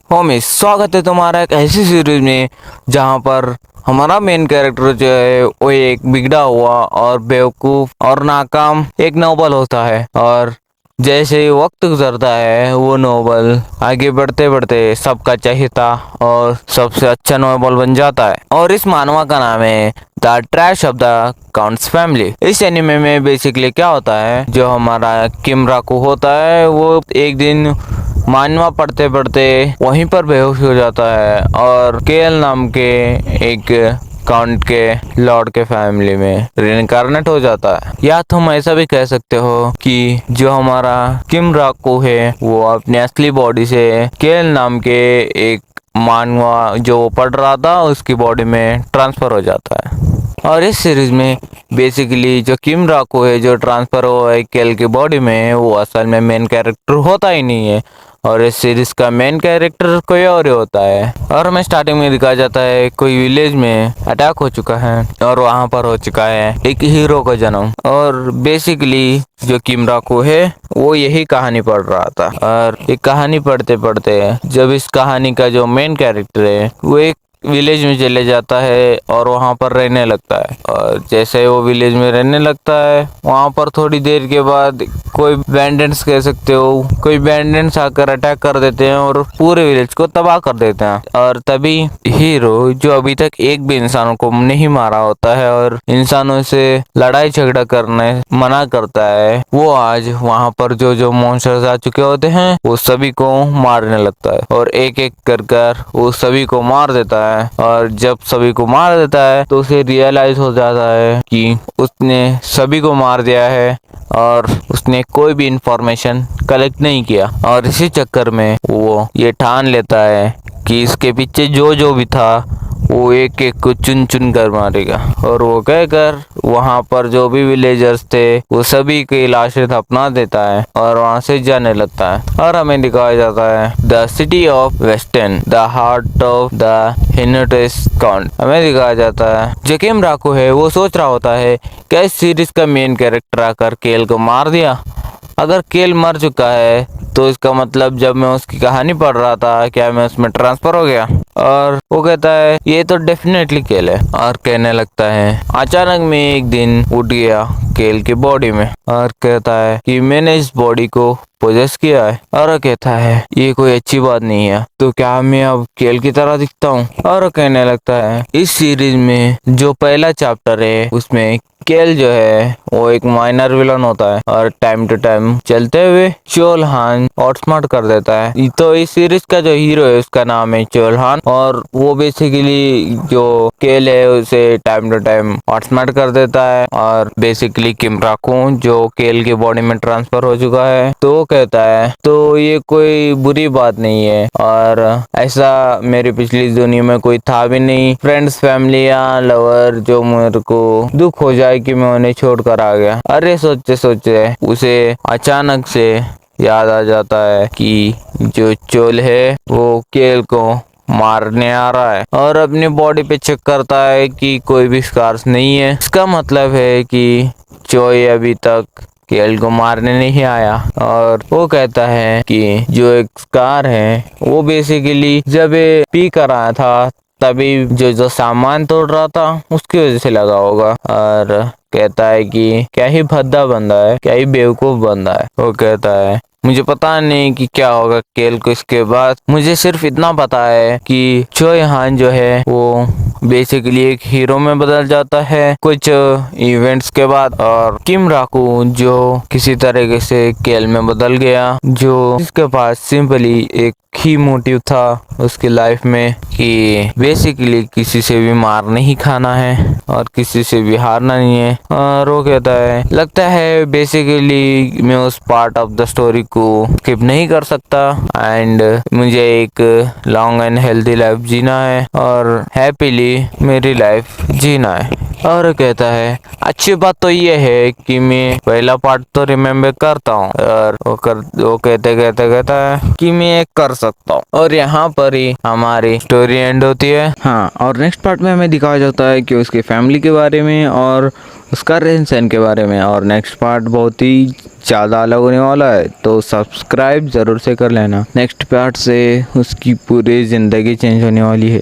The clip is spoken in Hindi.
होमी स्वागत है तुम्हारा एक ऐसी सीरीज में जहाँ पर हमारा मेन कैरेक्टर जो है वो एक बिगड़ा हुआ और बेवकूफ और नाकाम एक नोबल होता है। और जैसे ही वक्त गुजरता है वो नोबल आगे बढ़ते बढ़ते सबका चहेता और सबसे अच्छा नोबल बन जाता है। और इस मानवा का नाम है the trash of the counts family. इस एनिमे में बेसिकली क्या होता है, जो हमारा किम राकू होता है वो एक दिन मानवा पढ़ते पढ़ते वहीं पर बेहोश हो जाता है और केएल नाम के एक काउंट के लॉर्ड के फैमिली में रिइंकार्नेट हो जाता है। या तुम ऐसा भी कह सकते हो कि जो हमारा किम राकू है वो अपने असली बॉडी से केएल नाम के एक मानवा जो पढ़ रहा था उसकी बॉडी में ट्रांसफर हो जाता है। और इस सीरीज में बेसिकली जो किम राको है जो ट्रांसफर हुआ है केल की बॉडी में वो असल में मेन कैरेक्टर होता ही नहीं है और इस सीरीज का मेन कैरेक्टर कोई और ही होता है। और हमें स्टार्टिंग में दिखाया जाता है कोई विलेज में अटैक हो चुका है और वहां पर हो चुका है एक हीरो का जन्म। और बेसिकली जो किम राको है वो यही कहानी पढ़ रहा था और एक कहानी पढ़ते पढ़ते जब इस कहानी का जो मेन कैरेक्टर है वो एक विलेज में चले जाता है और वहां पर रहने लगता है। और जैसे वो विलेज में रहने लगता है वहां पर थोड़ी देर के बाद कोई बैंडेंट्स कह सकते हो, कोई बैंडेंट्स आकर अटैक कर देते हैं और पूरे विलेज को तबाह कर देते हैं। और तभी हीरो जो अभी तक एक भी इंसानों को नहीं मारा होता है और इंसानों से लड़ाई झगड़ा करने मना करता है, वो आज वहां पर जो जो मॉन्स्टर्स आ चुके होते हैं वो सभी को मारने लगता है और एक एक कर वो सभी को मार देता है। और जब सभी को मार देता है तो उसे रियलाइज हो जाता है कि उसने सभी को मार दिया है और उसने कोई भी इंफॉर्मेशन कलेक्ट नहीं किया। और इसी चक्कर में वो ये ठान लेता है कि इसके पीछे जो जो भी था वो एक एक को चुन चुन कर मारेगा। और वो कहकर वहां पर जो भी विलेजर्स थे वो सभी की लाशें दफना देता है और वहां से जाने लगता है। और हमें दिखाया जाता है the city of western, the heart of the हिनोटेस काउंट। हमें दिखाया जाता है जो किम राको है वो सोच रहा होता है क्या इस सीरीज का मेन कैरेक्टर आकर केल को मार दिया। अगर केल मर चुका है तो इसका मतलब जब मैं उसकी कहानी पढ़ रहा था क्या मैं उसमें ट्रांसफर हो गया। और वो कहता है ये तो डेफिनेटली केल है और कहने लगता है अचानक में एक दिन उठ गया केल की बॉडी में और कहता है कि मैंने इस बॉडी को पोजेस किया है। और कहता है ये कोई अच्छी बात नहीं है, तो क्या मैं अब केल की तरह दिखता हूँ। और कहने लगता है इस सीरीज में जो पहला चैप्टर है उसमें केल जो है वो एक माइनर विलन होता है और टाइम टू टाइम चलते हुए चोल हान आउटस्मार्ट कर देता है। तो इस सीरीज का जो हीरो है उसका नाम है चोल हान और वो बेसिकली जो केल है उसे टाइम टू टाइम आउटस्मार्ट कर देता है। और बेसिकली किम राकू जो केल की बॉडी में ट्रांसफर हो चुका है तो वो कहता है तो ये कोई बुरी बात नहीं है और ऐसा मेरी पिछली दुनिया में कोई था भी नहीं, फ्रेंड्स फैमिली या लवर जो मेरे को दुख हो जाए कि मैं उन्हें छोड़ कर आ गया। अरे सोचते सोचते उसे अचानक से याद आ जाता है कि जो चोल है वो केल को मारने आ रहा है और अपनी बॉडी पे चेक करता है कि कोई भी स्कार्स नहीं है। इसका मतलब है कि चोय अभी तक केल को मारने नहीं आया। और वो कहता है कि जो एक स्कार है वो बेसिकली जब ये पी कर आया था तभी जो जो सामान तोड़ रहा था उसकी वजह से लगा होगा। और कहता है कि क्या ही भद्दा बंदा है, क्या ही बेवकूफ बंदा है। वो कहता है मुझे पता नहीं कि क्या होगा केल को इसके बाद, मुझे सिर्फ इतना पता है कि चोय हान जो है वो बेसिकली एक हीरो में बदल जाता है कुछ इवेंट्स के बाद। और किम राकू जो किसी तरीके से केल में बदल गया, जो इसके पास सिंपली एक ही मोटिव था उसकी लाइफ में कि बेसिकली किसी से भी मार नहीं खाना है और किसी से भी हारना नहीं है। और वो कहता है लगता है बेसिकली मैं उस पार्ट ऑफ द स्टोरी को स्किप नहीं कर सकता एंड मुझे एक लॉन्ग एंड हेल्दी लाइफ जीना है और हैप्पीली मेरी लाइफ जीना है। और कहता है अच्छी बात तो ये है कि मैं पहला पार्ट तो रिमेम्बर करता हूँ, और वो कहते कहता है कि मैं एक कर सकता हूँ। और यहाँ पर ही हमारी स्टोरी एंड होती है। हाँ, और नेक्स्ट पार्ट में हमें दिखाया जाता है कि उसकी फैमिली के बारे में और उसका रहन सहन के बारे में। और नेक्स्ट पार्ट बहुत ही ज़्यादा अलग होने वाला है, तो सब्सक्राइब ज़रूर से कर लेना। नेक्स्ट पार्ट से उसकी पूरी ज़िंदगी चेंज होने वाली है।